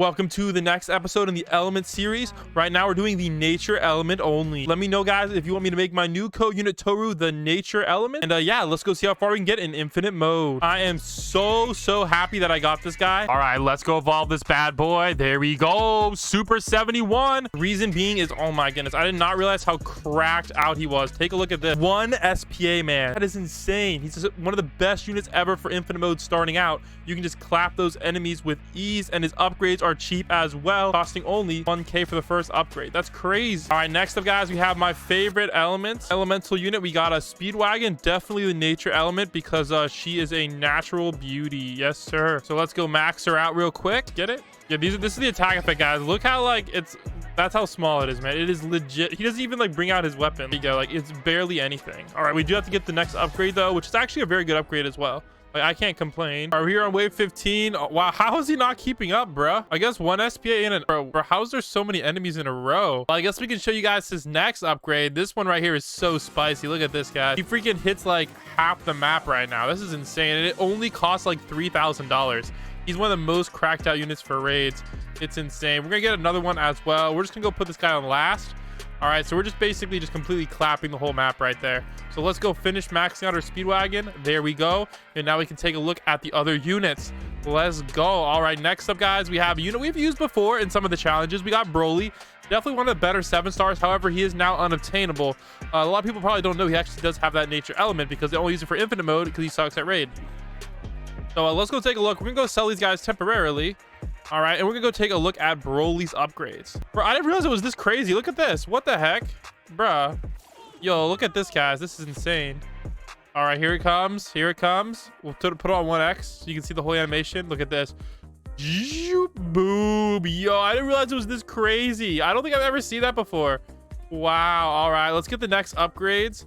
Welcome to the next episode in the element series. Right now we're doing the nature element only. Let me know, guys, if you want me to make my new code unit Toru the nature element. And yeah, let's go see how far we can get in infinite mode. I am so happy that I got this guy. All right, let's go evolve this bad boy. There we go. Super 71. Reason being is, oh my goodness, I did not realize how cracked out he was. Take a look at this. 1 SPA, man. That is insane. He's just one of the best units ever for infinite mode starting out. You can just clap those enemies with ease, and his upgrades are cheap as well, costing only 1k for the first upgrade. That's crazy. All right, next up, guys, we have my favorite elemental unit. We got a Speedwagon, definitely the nature element, because she is a natural beauty. Yes, sir. So let's go max her out real quick. Get it? Yeah, this is the attack effect, guys. Look how that's how small it is, man. It is legit. He doesn't even bring out his weapon. There you go. It's barely anything. All right, we do have to get the next upgrade though, which is actually a very good upgrade as well. I can't complain. Are we here on wave 15? Oh, wow, how is he not keeping up, bro? I guess 1 SPA in a row. Bro, how is there so many enemies in a row? Well, I guess we can show you guys his next upgrade. This one right here is so spicy. Look at this guy. He freaking hits like half the map right now. This is insane, and it only costs like $3,000. He's one of the most cracked out units for raids. It's insane. We're gonna get another one as well. We're just gonna go put this guy on last. All right, so we're just basically completely clapping the whole map right there. So let's go finish maxing out our Speedwagon. There we go. And now we can take a look at the other units. Let's go. All right, next up, guys, we have a unit we've used before in some of the challenges. We got Broly, definitely one of the better 7 stars. However, he is now unobtainable. A lot of people probably don't know he actually does have that nature element because they only use it for infinite mode because he sucks at raid. So let's go take a look. We're gonna go sell these guys temporarily. All right, and we're gonna go take a look at Broly's upgrades. Bro, I didn't realize it was this crazy. Look at this. What the heck? Bruh. Yo, look at this, guys. This is insane. All right, here it comes. Here it comes. We'll put it on 1x so you can see the whole animation. Look at this. Boom. Yo, I didn't realize it was this crazy. I don't think I've ever seen that before. Wow. All right, let's get the next upgrades.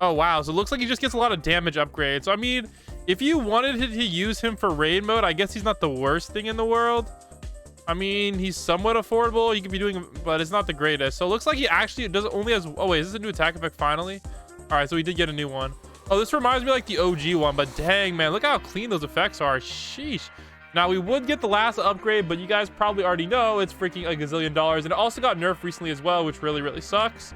Oh, wow. So it looks like he just gets a lot of damage upgrades. So, I mean, if you wanted to use him for raid mode, I guess he's not the worst thing in the world. I mean, he's somewhat affordable. You could be doing, but it's not the greatest. So it looks like he actually does only has. Oh wait, is this a new attack effect finally? All right, so we did get a new one. Oh, this reminds me like the OG one, but dang, man, look how clean those effects are. Sheesh. Now we would get the last upgrade, but you guys probably already know it's freaking a gazillion dollars, and it also got nerfed recently as well, which really sucks.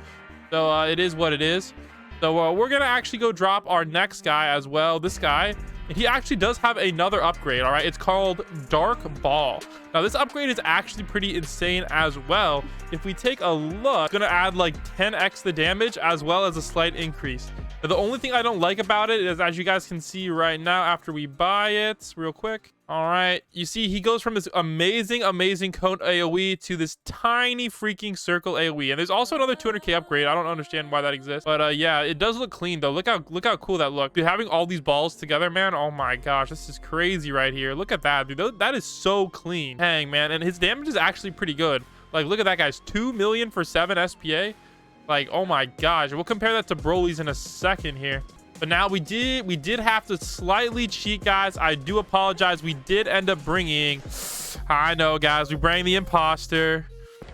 So it is what it is. So we're gonna actually go drop our next guy as well. This guy. And he actually does have another upgrade. All right, it's called Dark Ball. Now this upgrade is actually pretty insane as well. If we take a look, it's gonna add like 10x the damage as well as a slight increase. Now, the only thing I don't like about it is, as you guys can see right now after we buy it real quick. All right, you see he goes from this amazing cone AoE to this tiny freaking circle AoE, and there's also another 200k upgrade. I don't understand why that exists, but yeah, it does look clean though. Look how cool that looked. Dude, having all these balls together, man, oh my gosh, this is crazy right here. Look at that, dude. That is so clean. Dang, man. And his damage is actually pretty good. Like, look at that, guys. 2 million for 7 SPA. Like, oh my gosh. We'll compare that to Broly's in a second here. But now we did have to slightly cheat, guys. I do apologize. We did end up bringing, I know, guys, we bring the Imposter.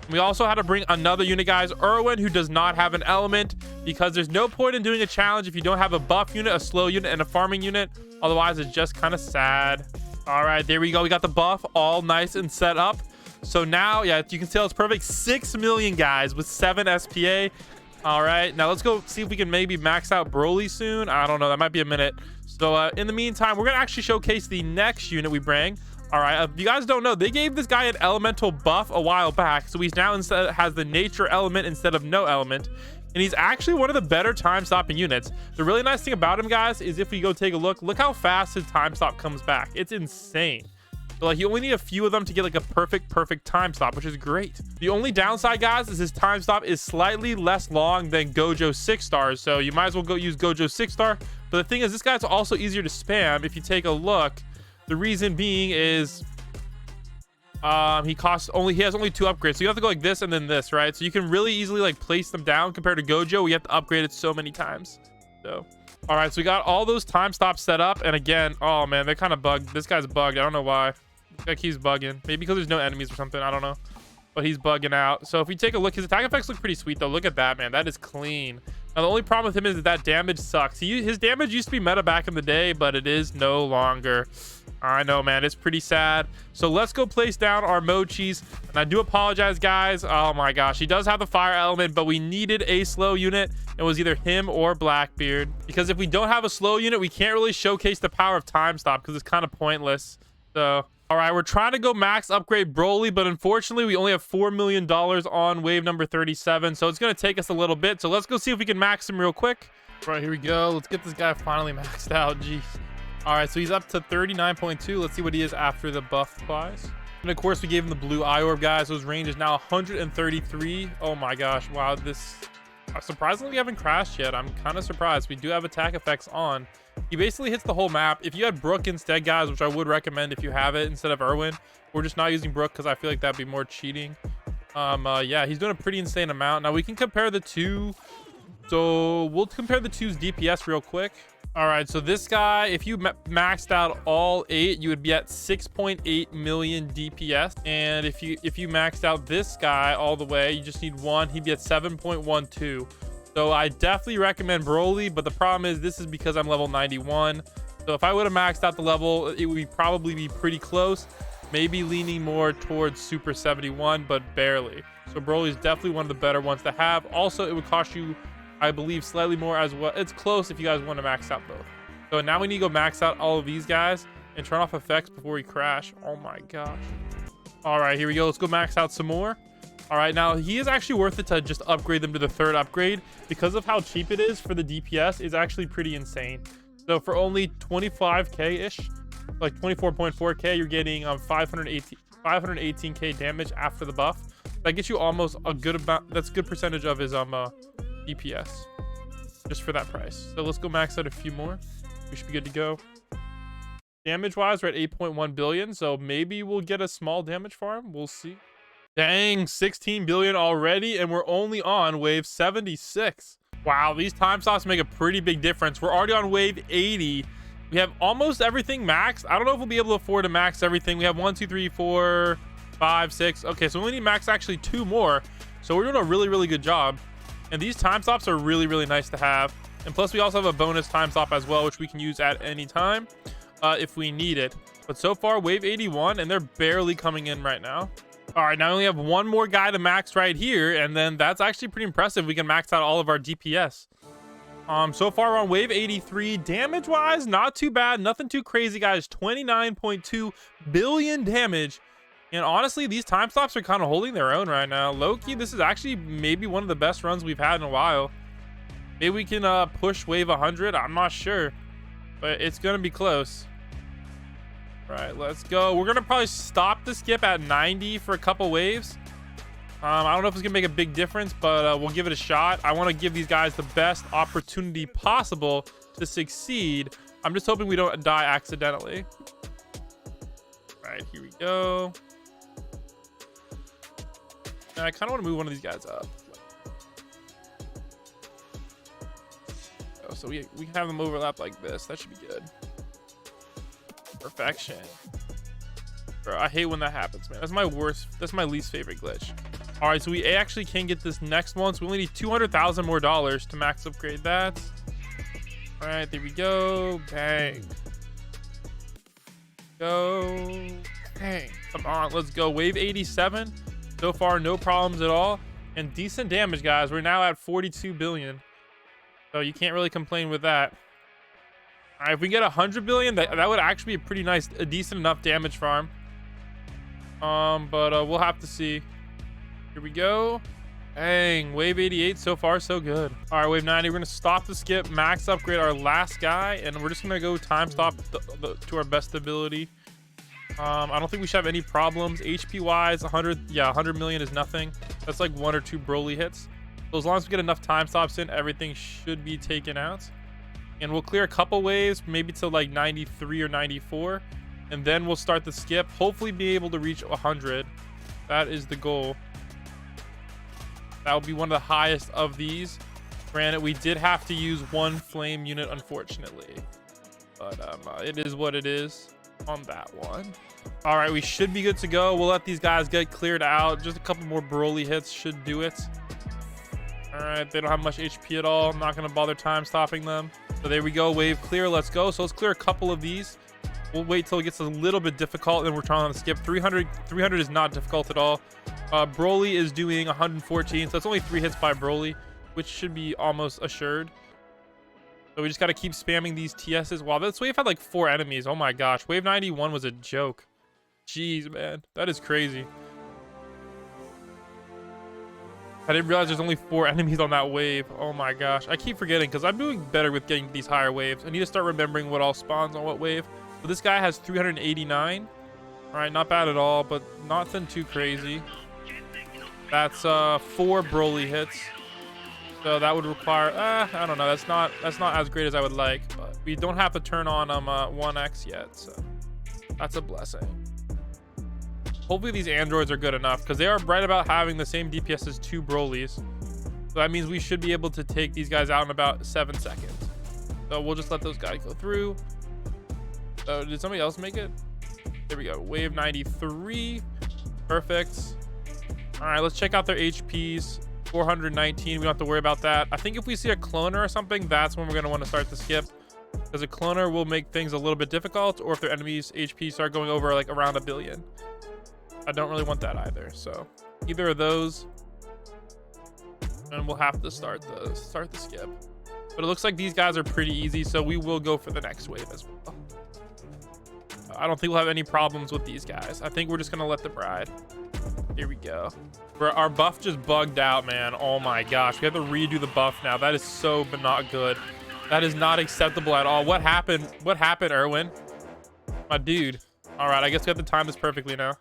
We also had to bring another unit, guys, Erwin, who does not have an element, because there's no point in doing a challenge if you don't have a buff unit, a slow unit, and a farming unit. Otherwise, it's just kind of sad. All right, there we go. We got the buff all nice and set up. So now, yeah, you can tell it's perfect. 6 million, guys, with 7 SPA. All right, now let's go see if we can maybe max out Broly soon. I don't know. That might be a minute. So in the meantime, we're going to actually showcase the next unit we bring. All right, if you guys don't know, they gave this guy an elemental buff a while back. So he's now has the nature element instead of no element. And he's actually one of the better time stopping units. The really nice thing about him, guys, is if we go take a look how fast his time stop comes back. It's insane. So like, you only need a few of them to get like a perfect time stop, which is great. The only downside, guys, is his time stop is slightly less long than Gojo 6 stars. So you might as well go use Gojo 6 star. But the thing is, this guy's also easier to spam if you take a look. The reason being is he has only 2 upgrades. So you have to go like this and then this, right? So you can really easily like place them down compared to Gojo. We have to upgrade it so many times. So all right, so we got all those time stops set up, and again, oh man, they're kind of bugged. This guy's bugged. I don't know why. Like, he's bugging. Maybe because there's no enemies or something. I don't know. But he's bugging out. So if we take a look, his attack effects look pretty sweet though. Look at that, man. That is clean. Now, the only problem with him is that damage sucks. His damage used to be meta back in the day, but it is no longer. I know, man. It's pretty sad. So let's go place down our mochis. And I do apologize, guys. Oh, my gosh. He does have the fire element, but we needed a slow unit. It was either him or Blackbeard. Because if we don't have a slow unit, we can't really showcase the power of time stop because it's kind of pointless. So... all right, we're trying to go max upgrade Broly, but unfortunately, we only have $4 million on wave number 37, so it's going to take us a little bit. So let's go see if we can max him real quick. All right, here we go. Let's get this guy finally maxed out. Jeez. All right, so he's up to 39.2. Let's see what he is after the buff applies. And of course, we gave him the blue eye orb, guys. So his range is now 133. Oh my gosh. Wow, this... surprisingly, we haven't crashed yet. I'm kind of surprised. We do have attack effects on. He basically hits the whole map. If you had Brook instead, guys, which I would recommend if you have it instead of Irwin, we're just not using Brook because I feel like that'd be more cheating. Yeah, he's doing a pretty insane amount. Now we can compare the two. So we'll compare the two's DPS real quick. All right, so this guy, if you maxed out all 8, you would be at 6.8 million DPS. And if you maxed out this guy all the way, you just need 1, he'd be at 7.12. So I definitely recommend Broly, but the problem is this is because I'm level 91. So if I would have maxed out the level, it would probably be pretty close, maybe leaning more towards Super 71, but barely. So Broly is definitely one of the better ones to have. Also, it would cost you, I believe, slightly more as well. It's close if you guys want to max out both. So now we need to go max out all of these guys and turn off effects before we crash. Oh my gosh. All right, here we go. Let's go max out some more. All right, now he is actually worth it to just upgrade them to the 3rd upgrade because of how cheap it is for the DPS. Is actually pretty insane. So for only 25k-ish, like 24.4k, you're getting 518k damage after the buff. That gets you almost a good amount. That's a good percentage of his DPS just for that price. So let's go max out a few more. We should be good to go. Damage wise, we're at 8.1 billion, so maybe we'll get a small damage farm. We'll see. Dang, 16 billion already, and we're only on wave 76. Wow, these time stops make a pretty big difference. We're already on wave 80. We have almost everything maxed. I don't know if we'll be able to afford to max everything. We have 1, 2, 3, 4, 5, 6. Okay, so we only need max actually 2 more. So we're doing a really, really good job. And these time stops are really, really nice to have. And plus, we also have a bonus time stop as well, which we can use at any time if we need it. But so far, wave 81, and they're barely coming in right now. All right, now we only have one more guy to max right here, and then that's actually pretty impressive. We can max out all of our DPS. So far we're on wave 83. Damage wise, not too bad, nothing too crazy, guys. 29.2 billion damage. And honestly, these time stops are kind of holding their own right now. Low-key, this is actually maybe one of the best runs we've had in a while. Maybe we can push wave 100. I'm not sure, but it's gonna be close. All right, let's go. We're gonna probably stop the skip at 90 for a couple waves. I don't know if it's gonna make a big difference, but we'll give it a shot. I want to give these guys the best opportunity possible to succeed. I'm just hoping we don't die accidentally. All right, here we go. And I kind of want to move one of these guys up. Oh, so we can have them overlap like this. That should be good. Perfection. Bro, I hate when that happens, man. That's my worst. That's my least favorite glitch. All right, so we actually can get this next one. So we only need $200,000 more to max upgrade that. All right, there we go. Bang. Go. Bang. Come on, let's go. Wave 87. So far, no problems at all. And decent damage, guys. We're now at 42 billion. So you can't really complain with that. All right, if we get 100 billion, that would actually be a pretty nice, a decent enough damage farm. But we'll have to see. Here we go. Dang, wave 88. So far, so good. All right, wave 90. We're going to stop the skip, max upgrade our last guy, and we're just going to go time stop to our best ability. I don't think we should have any problems. HP wise, 100. Yeah, 100 million is nothing. That's like 1 or 2 Broly hits. So as long as we get enough time stops in, everything should be taken out. And we'll clear a couple waves, maybe to like 93 or 94. And then we'll start the skip. Hopefully be able to reach 100. That is the goal. That will be one of the highest of these. Granted, we did have to use 1 flame unit, unfortunately. But it is what it is on that one. All right, we should be good to go. We'll let these guys get cleared out. Just a couple more Broly hits should do it. All right, they don't have much HP at all. I'm not gonna bother time stopping them. So there we go, wave clear. Let's go. So let's clear a couple of these. We'll wait till it gets a little bit difficult, and then we're trying to skip. 300 is not difficult at all. Broly is doing 114, so that's only 3 hits by Broly, which should be almost assured. So we just got to keep spamming these TSs. Wow, this wave had like 4 enemies. Oh my gosh, wave 91 was a joke. Jeez, man, that is crazy. I didn't realize there's only 4 enemies on that wave. Oh my gosh, I keep forgetting because I'm doing better with getting these higher waves. I need to start remembering what all spawns on what wave. So this guy has 389. All right, not bad at all, but nothing too crazy. That's 4 Broly hits. So that would require, I don't know. That's not as great as I would like, but we don't have to turn on 1x yet, so that's a blessing. Hopefully these androids are good enough because they are right about having the same DPS as 2 Brolys. So that means we should be able to take these guys out in about 7 seconds. So we'll just let those guys go through. So did somebody else make it? There we go. Wave 93. Perfect. All right, let's check out their HPs. 419. We don't have to worry about that. I think if we see a cloner or something, that's when we're going to want to start to skip, because a cloner will make things a little bit difficult, or if their enemies HP start going over like around 1 billion. I don't really want that either. So either of those, and we'll have to start the skip. But it looks like these guys are pretty easy, so we will go for the next wave as well. I don't think we'll have any problems with these guys. I think we're just going to let them ride. Here we go. Our buff just bugged out, man. Oh my gosh, we have to redo the buff now. That is so not good. That is not acceptable at all. What happened? What happened, Erwin? My dude. All right, I guess we have to time this perfectly now.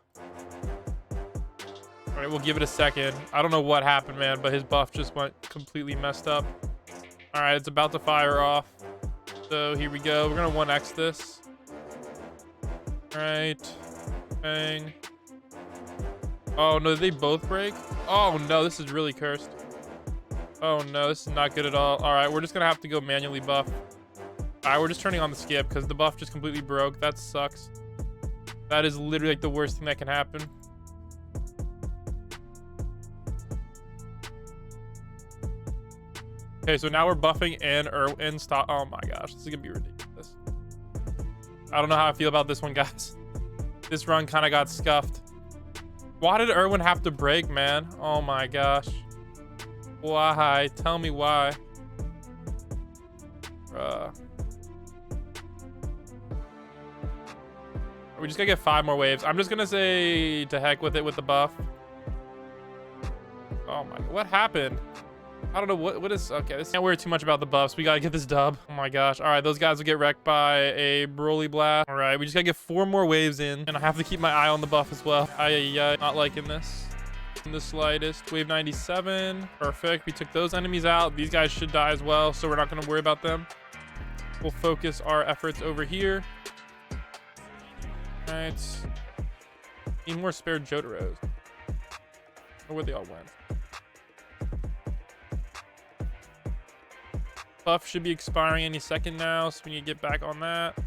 All right, we'll give it a second. I don't know what happened, man, but his buff just went completely messed up. All right, it's about to fire off. So here we go. We're gonna 1x this. All right, bang. Oh no, did they both break? Oh no, this is really cursed. Oh no, this is not good at all. All right, we're just gonna have to go manually buff. All right, we're just turning on the skip because the buff just completely broke. That sucks. That is literally like the worst thing that can happen. Okay, so now we're buffing and stop. Oh my gosh, this is gonna be ridiculous. I don't know how I feel about this one, guys. This run kind of got scuffed. Why did Erwin have to break, man? Oh my gosh. Why? Tell me why. We just gotta get 5 more waves. I'm just gonna say to heck with it with the buff. Oh my, what happened? I don't know what is, okay, this can't worry too much about the buffs. We gotta get this dub. Oh my gosh. All right, those guys will get wrecked by a Broly blast. All right, we just gotta get 4 more waves in, and I have to keep my eye on the buff as well. Not liking this in the slightest. Wave 97. Perfect. We took those enemies out. These guys should die as well, so we're not gonna worry about them. We'll focus our efforts over here. All right. Need more spare Jotaros. Or where they all went. Buff should be expiring any second now, so we need to get back on that.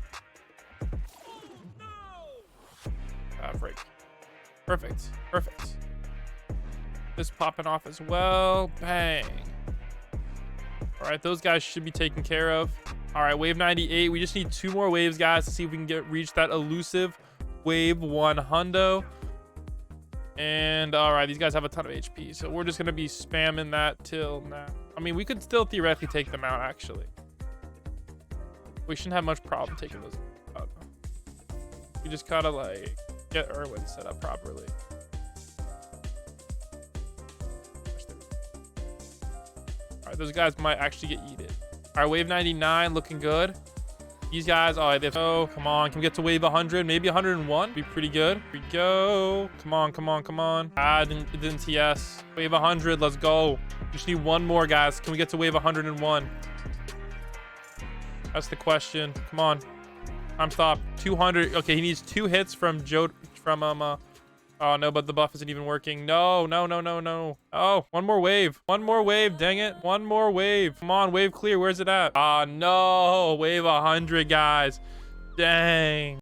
Break. Perfect. Perfect. This popping off as well. Bang. All right, those guys should be taken care of. All right, wave 98. We just need 2 more waves, guys, to see if we can reach that elusive wave 1 hundo. And all right, these guys have a ton of HP, so we're just gonna be spamming that till now. I mean, we could still theoretically take them out, actually. We shouldn't have much problem taking those out. We just gotta like get Erwin set up properly. All right, those guys might actually get yeeted. All right, wave 99 looking good. These guys, oh, come on. Can we get to wave 100? Maybe 101? Be pretty good. Here we go. Come on, come on, come on. It didn't TS. Wave 100, let's go. Just need 1 more, guys. Can we get to wave 101? That's the question. Come on. Time stop. 200. Okay, he needs 2 hits from oh no, but the buff isn't even working. No. Oh, 1 more wave. 1 more wave, dang it. 1 more wave. Come on, wave clear. Where's it at? Ah, no. Wave 100, guys. Dang.